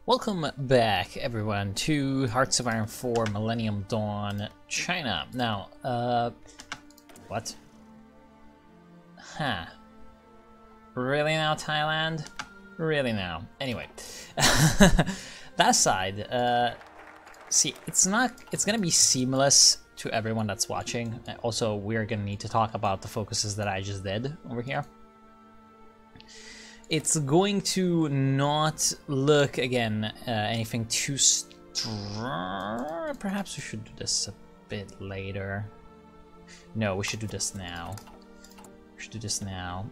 Welcome back, everyone, to Hearts of Iron 4 Millennium Dawn China. Now, what? Huh. Really now, Thailand? Really now? Anyway, that aside, see, it's gonna be seamless to everyone that's watching. Also, we're gonna need to talk about the focuses that I just did over here. It's going to not look, again, anything too strong. Perhaps we should do this a bit later. No, we should do this now. We should do this now.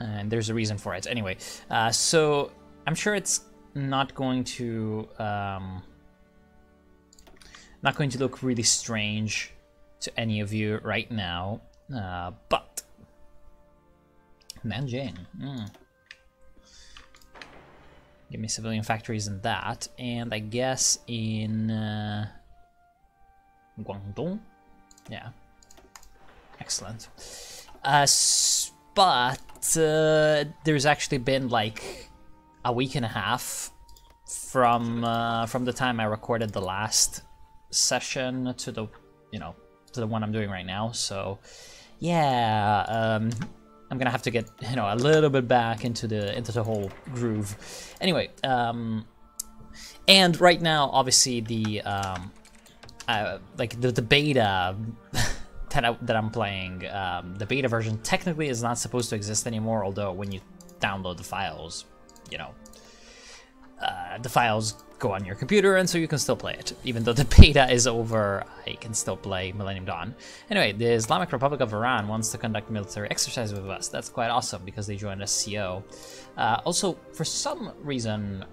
And there's a reason for it. Anyway, so I'm sure it's not going to look really strange to any of you right now, but Nanjing. Give me civilian factories in that, and I guess in Guangdong. Yeah, excellent. But there's actually been like a week and a half from the time I recorded the last session to the one I'm doing right now. So yeah. I'm gonna have to get a little bit back into the whole groove. Anyway, and right now, obviously the like the beta that I'm playing, the beta version technically is not supposed to exist anymore. Although when you download the files, the files go on your computer, and so you can still play it. Even though the beta is over, I can still play Millennium Dawn. Anyway, the Islamic Republic of Iran wants to conduct military exercises with us. That's quite awesome because they joined SCO. Also, for some reason,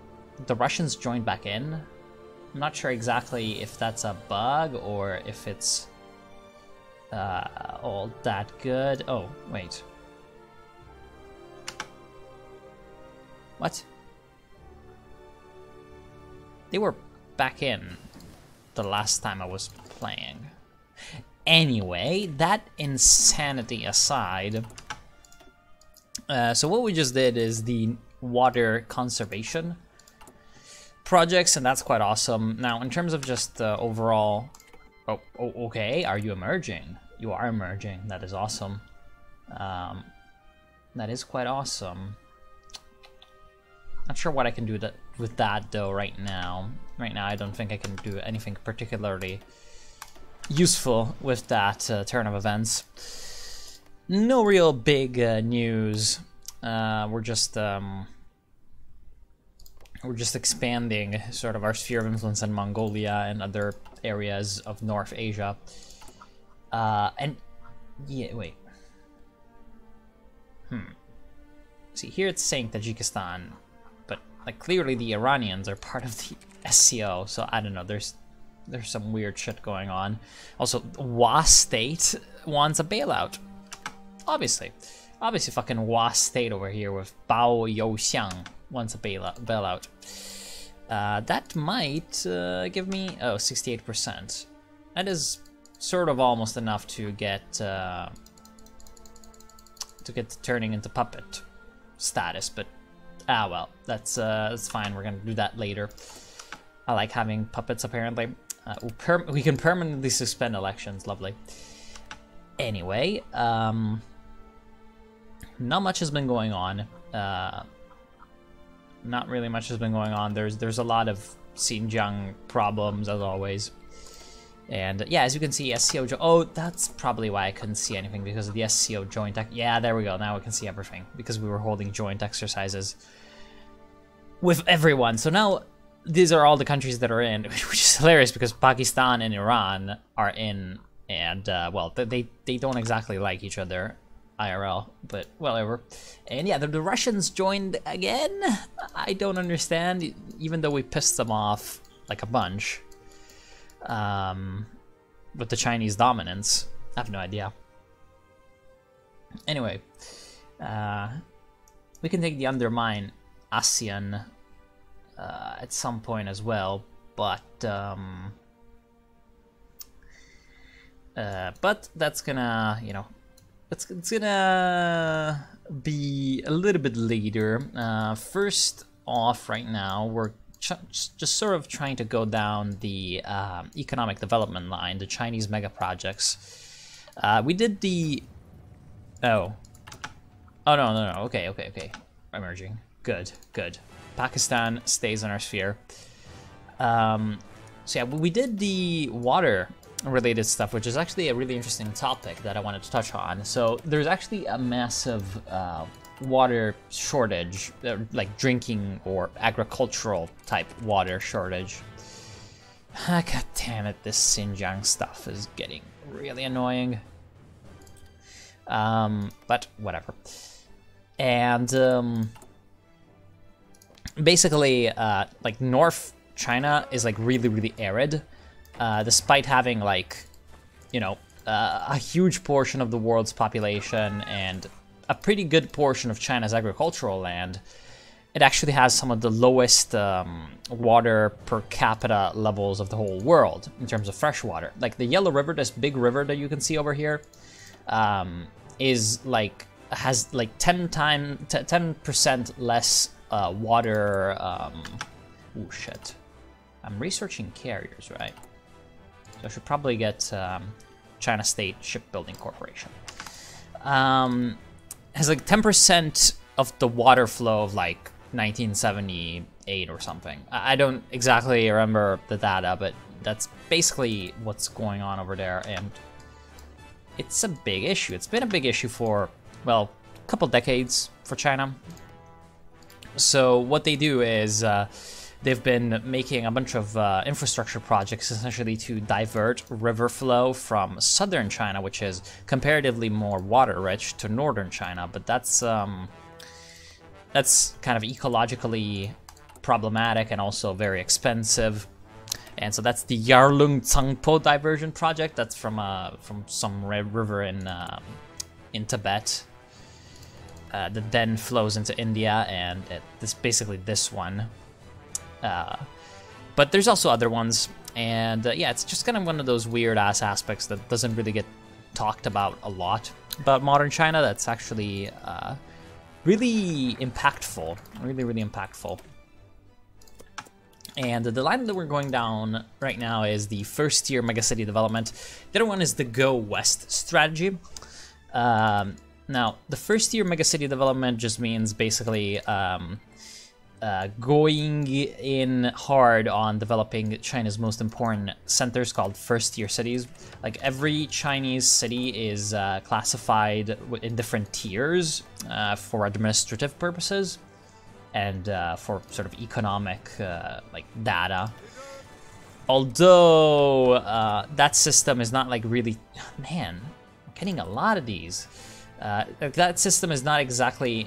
the Russians joined back in. I'm not sure exactly if that's a bug or if it's all that good. Oh, wait. What? They were back in the last time I was playing. Anyway, that insanity aside, so what we just did is the water conservation projects, and that's quite awesome. Now, in terms of just overall, okay, are you emerging? You are emerging. That is awesome. That is quite awesome. Not sure what I can do with that though right now. Right now I don't think I can do anything particularly useful with that turn of events. No real big news. We're just expanding sort of our sphere of influence in Mongolia and other areas of North Asia. And yeah, wait. See, here it's saying Tajikistan. Like, clearly the Iranians are part of the SCO, so I don't know, there's some weird shit going on. Also, WA State wants a bailout. Obviously fucking WA State over here with Bao Youxiang wants a bailout. That might give me, 68%. That is sort of almost enough to get turning into puppet status, but well, that's fine. We're gonna do that later. I like having puppets, apparently. We can permanently suspend elections. Lovely. Anyway, not much has been going on. Not really much has been going on. There's a lot of Xinjiang problems, as always. And yeah, as you can see, SCO. Oh, that's probably why I couldn't see anything, because of the SCO joint. Yeah, there we go. Now we can see everything because we were holding joint exercises with everyone. So now these are all the countries that are in, which is hilarious because Pakistan and Iran are in, and well, they don't exactly like each other IRL, but whatever. And yeah, the Russians joined again. I don't understand, even though we pissed them off like a bunch. With the Chinese dominance, I have no idea. Anyway, we can take the undermine ASEAN at some point as well, but that's gonna, it's gonna be a little bit later. First off, right now, we're just sort of trying to go down the economic development line, the Chinese mega projects. We did the... Oh, no. Okay. Emerging. Good. Pakistan stays in our sphere. So yeah, we did the water-related stuff, which is actually a really interesting topic that I wanted to touch on. So there's actually a massive water shortage, like drinking or agricultural type water shortage. God damn it, this Xinjiang stuff is getting really annoying. But whatever. And basically, like North China is like really arid, despite having like, you know, a huge portion of the world's population and a pretty good portion of China's agricultural land. It actually has some of the lowest water per capita levels of the whole world in terms of fresh water. Like the Yellow River, this big river that you can see over here, is like has like 10% less water. Oh shit! I'm researching carriers, right? So I should probably get China State Shipbuilding Corporation. Has like 10% of the water flow of like 1978 or something. I don't exactly remember the data, but that's basically what's going on over there, and it's a big issue. It's been a big issue for, well, a couple decades for China. So what they do is they've been making a bunch of infrastructure projects essentially to divert river flow from southern China, which is comparatively more water-rich, to northern China. But that's kind of ecologically problematic and also very expensive. And so that's the Yarlung Tsangpo diversion project. That's from some river in Tibet that then flows into India, and this basically this one. But there's also other ones, and yeah, it's just kind of one of those weird-ass aspects that doesn't really get talked about a lot about modern China. That's actually really impactful, really impactful. And the line that we're going down right now is the first-tier megacity development. The other one is the Go West strategy. Now, the first-tier megacity development just means basically going in hard on developing China's most important centers called first-tier cities. Like every Chinese city is classified in different tiers for administrative purposes and for sort of economic like data. Although that system is not like really, man, I'm getting a lot of these. That system is not exactly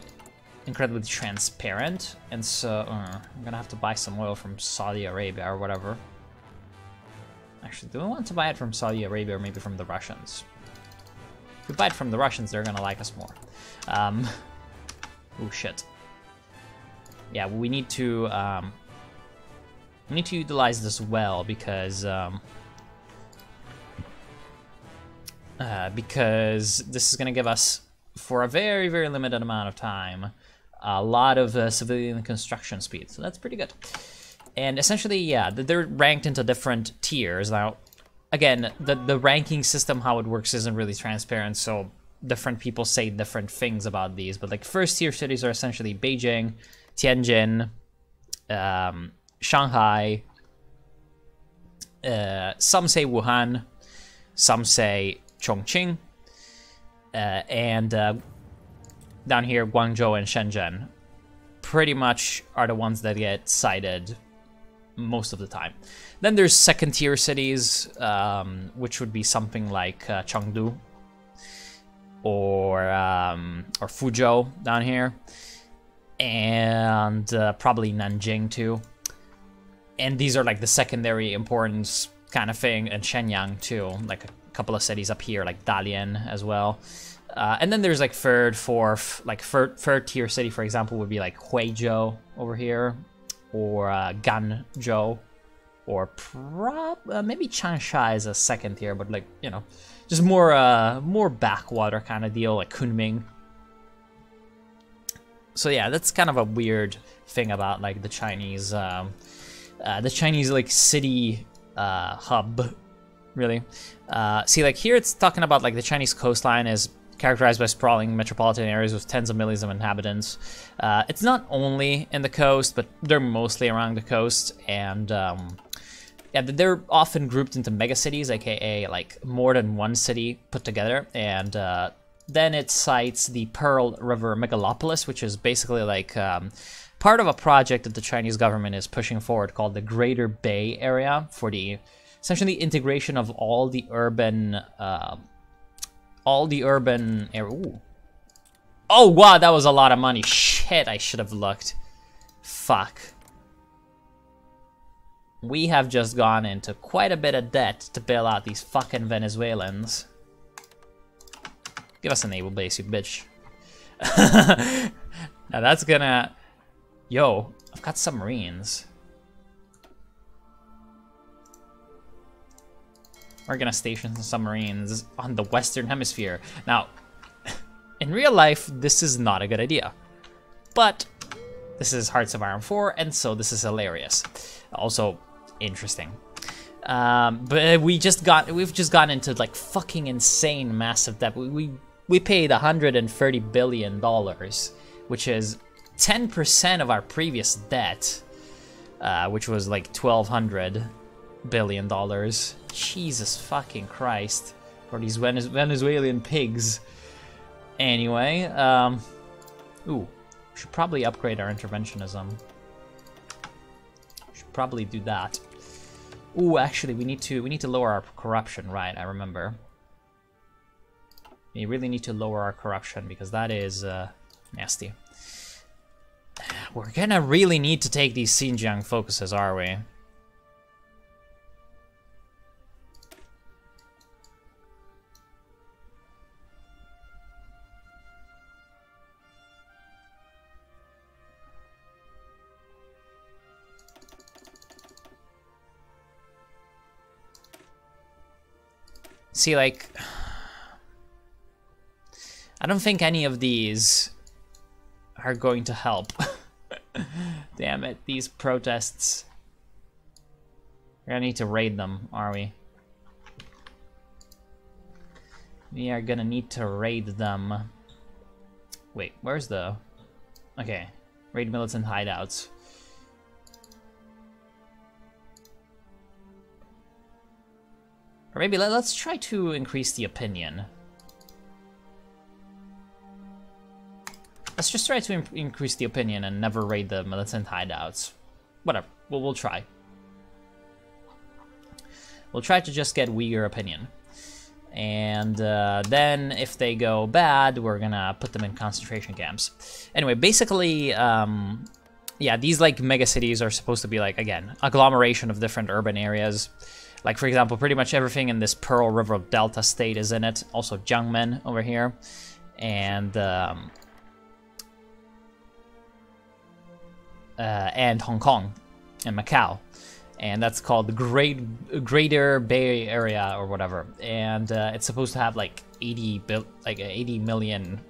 incredibly transparent, and so I'm gonna have to buy some oil from Saudi Arabia or whatever. Actually, do I want to buy it from Saudi Arabia or maybe from the Russians? If we buy it from the Russians, they're gonna like us more. Oh shit. Yeah, we need to utilize this well because this is gonna give us, for a very limited amount of time, a lot of civilian construction speed, so that's pretty good. And essentially, yeah, they're ranked into different tiers. Now, again, the ranking system, how it works, isn't really transparent, so different people say different things about these, but like first-tier cities are essentially Beijing, Tianjin, Shanghai, some say Wuhan, some say Chongqing, and down here, Guangzhou and Shenzhen pretty much are the ones that get cited most of the time. Then there's second-tier cities, which would be something like Chengdu or Fuzhou down here, and probably Nanjing too. And these are like the secondary importance kind of thing, and Shenyang too, like a couple of cities up here, like Dalian as well. And then there's like third tier city, for example, would be like Huizhou over here, or Ganzhou, or maybe Changsha is a second tier, but like, you know, just more backwater kind of deal, like Kunming. So yeah, that's kind of a weird thing about like the Chinese like city hub, really. See, like here it's talking about like the Chinese coastline is characterized by sprawling metropolitan areas with tens of millions of inhabitants. It's not only in the coast, but they're mostly around the coast, and yeah, they're often grouped into megacities, aka like more than one city put together, and then it cites the Pearl River megalopolis, which is basically like part of a project that the Chinese government is pushing forward called the Greater Bay Area for the essentially integration of all the urban area. Ooh. Oh wow, that was a lot of money. Shit, I should have looked. Fuck. We have just gone into quite a bit of debt to bail out these fucking Venezuelans. Give us a naval base, you bitch. Now that's gonna... Yo, I've got submarines. We're gonna station some submarines on the Western Hemisphere. Now, in real life, this is not a good idea. But this is Hearts of Iron 4, and so this is hilarious. Also, interesting. But we've just gotten into like fucking insane massive debt. We paid $130 billion, which is 10% of our previous debt, which was like $1,200 billion. Jesus fucking Christ, for these Venezuelan pigs. Anyway, ooh, should probably upgrade our interventionism. Should probably do that. Ooh, actually, we need to lower our corruption, right? I remember. We really need to lower our corruption because that is nasty. We're gonna really need to take these Xinjiang focuses, are we? See, like, I don't think any of these are going to help. Damn it, these protests. We're gonna need to raid them, are we? We are gonna need to raid them. Wait, where's the... Okay, raid militant hideouts. Or maybe let's try to increase the opinion. Let's just try to increase the opinion and never raid the militant hideouts. Whatever, we'll try. We'll try to just get Uyghur opinion. And then if they go bad, we're gonna put them in concentration camps. Anyway, basically, yeah, these like mega cities are supposed to be like, again, agglomeration of different urban areas. Like, for example, pretty much everything in this Pearl River Delta state is in it. Also Jiangmen over here. And Hong Kong and Macau. And that's called the Greater Bay Area or whatever. And it's supposed to have like 80 million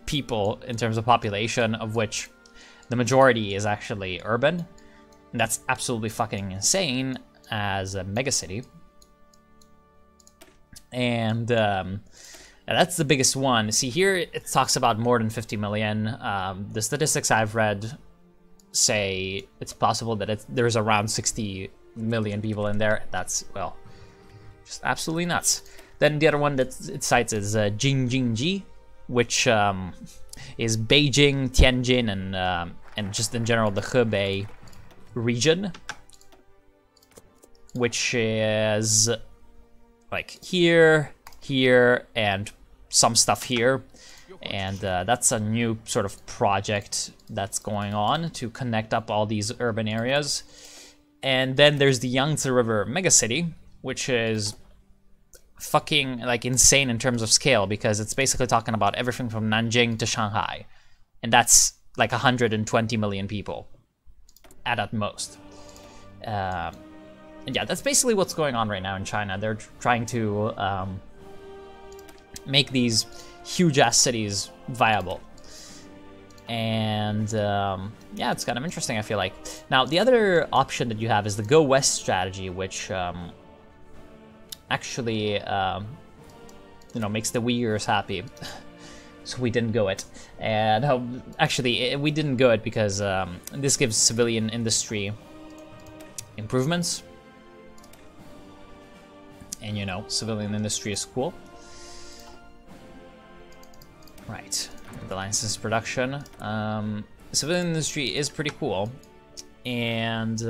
people in terms of population, of which the majority is actually urban. And that's absolutely fucking insane as a megacity. And that's the biggest one. See, here it talks about more than 50 million. The statistics I've read say it's possible that there's around 60 million people in there. That's, well, just absolutely nuts. Then the other one that it cites is Jingjingji, which is Beijing, Tianjin, and just in general the Hebei region, which is like here, and some stuff here. And that's a new sort of project that's going on to connect up all these urban areas. And then there's the Yangtze River megacity, which is fucking like insane in terms of scale, because it's basically talking about everything from Nanjing to Shanghai. And that's like 120 million people at most. And yeah, that's basically what's going on right now in China. They're trying to make these huge-ass cities viable. And yeah, it's kind of interesting, I feel like. Now, the other option that you have is the Go West strategy, which actually, you know, makes the Uyghurs happy. So we didn't go it. And actually, we didn't go it because this gives civilian industry improvements. And, you know, civilian industry is cool. Right. The license production. Civilian industry is pretty cool. And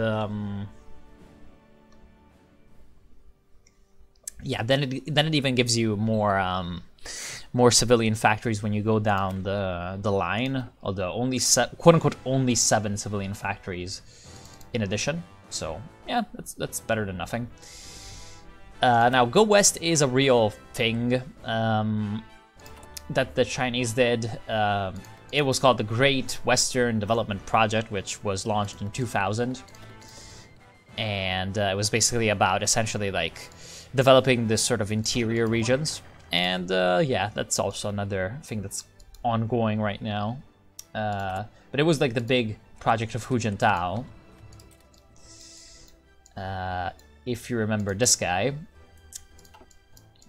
yeah, then it even gives you more more civilian factories when you go down the line, although only quote unquote only 7 civilian factories in addition. So yeah, that's better than nothing. Now Go West is a real thing that the Chinese did. It was called the Great Western Development Project, which was launched in 2000, and it was basically about essentially like developing this sort of interior regions. And yeah, that's also another thing that's ongoing right now. But it was like the big project of Hu Jintao. If you remember this guy,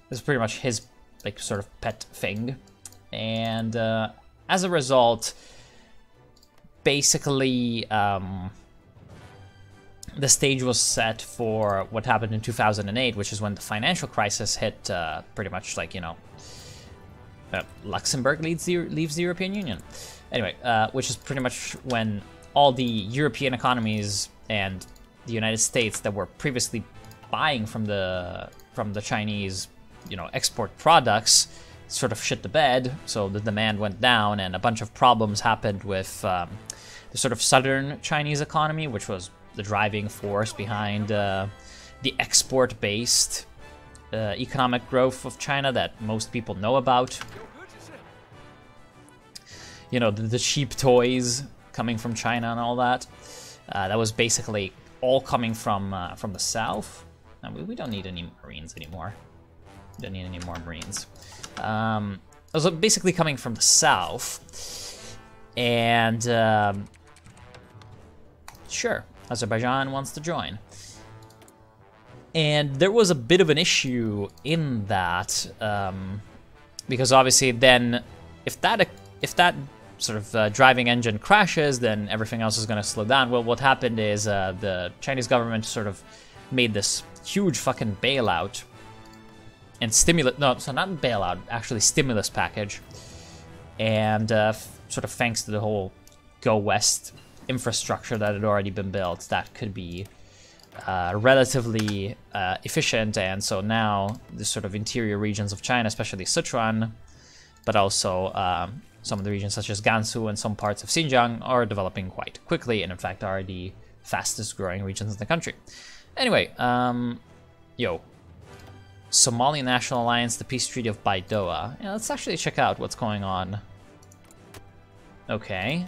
this is pretty much his like sort of pet thing. And as a result, basically the stage was set for what happened in 2008, which is when the financial crisis hit. Pretty much like, you know, Luxembourg leaves the European Union. Anyway, which is pretty much when all the European economies and the United States that were previously buying from the Chinese, you know, export products sort of shit the bed. So the demand went down, and a bunch of problems happened with the sort of southern Chinese economy, which was the driving force behind the export-based economic growth of China that most people know about. You know, the cheap toys coming from China and all that. That was basically all coming from the south. And we don't need any Marines anymore. We don't need any more Marines. It was basically coming from the south. And sure, Azerbaijan wants to join. And there was a bit of an issue in that, because obviously then if that sort of driving engine crashes, then everything else is going to slow down. Well, what happened is the Chinese government sort of made this huge fucking bailout and stimulus, no, so not bailout, actually stimulus package. And sort of thanks to the whole Go West infrastructure that had already been built, that could be relatively efficient. And so now the sort of interior regions of China, especially Sichuan, but also some of the regions such as Gansu and some parts of Xinjiang, are developing quite quickly, and in fact are the fastest growing regions in the country. Anyway, Somali National Alliance, the Peace Treaty of Baidoa. Yeah, let's actually check out what's going on. Okay,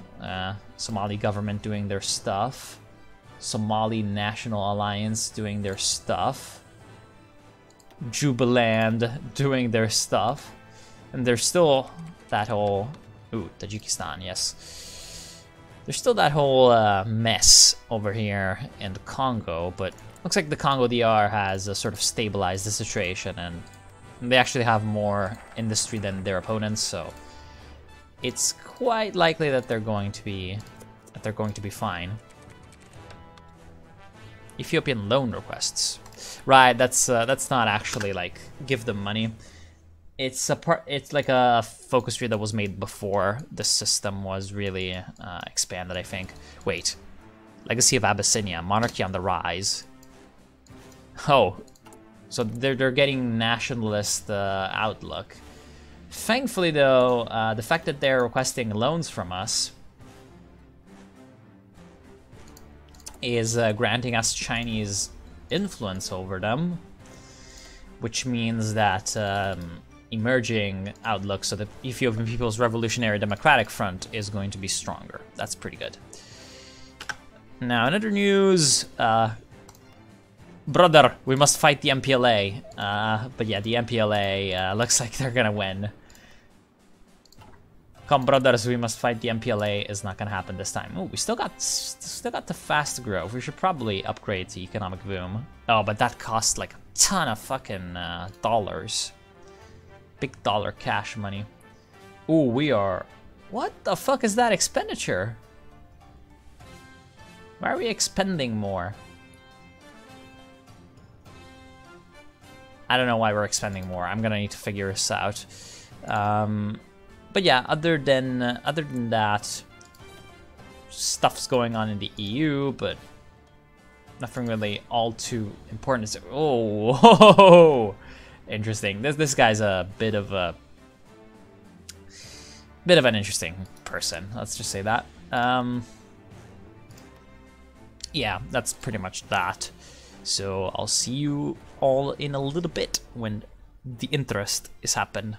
Somali government doing their stuff. Somali National Alliance doing their stuff. Jubaland doing their stuff. And there's still that whole... Ooh, Tajikistan, yes. There's still that whole mess over here in the Congo, but looks like the Congo DR has sort of stabilized the situation, and they actually have more industry than their opponents, so it's quite likely that they're going to be fine. Ethiopian loan requests, right? That's not actually like give them money. It's like a focus tree that was made before the system was really expanded, I think. Wait, Legacy of Abyssinia, monarchy on the rise. Oh, so they're getting nationalist outlook. Thankfully, though, the fact that they're requesting loans from us is granting us Chinese influence over them, which means that emerging outlook, so the Ethiopian People's Revolutionary Democratic Front is going to be stronger. That's pretty good. Now, in other news, brother, we must fight the MPLA. But yeah, the MPLA looks like they're gonna win. Come, brothers, we must fight the MPLA. Is not gonna happen this time. Oh, we still got the fast growth. We should probably upgrade to economic boom. Oh, but that costs like a ton of fucking dollars. Big dollar cash money. Ooh, we are... What the fuck is that expenditure? Why are we expending more? I don't know why we're expending more. I'm gonna need to figure this out. But yeah, other than that, stuff's going on in the EU, but nothing really all too important. Oh, whoa, interesting. This guy's a bit of an interesting person. Let's just say that. Yeah, that's pretty much that. So I'll see you all in a little bit when the interest is happened.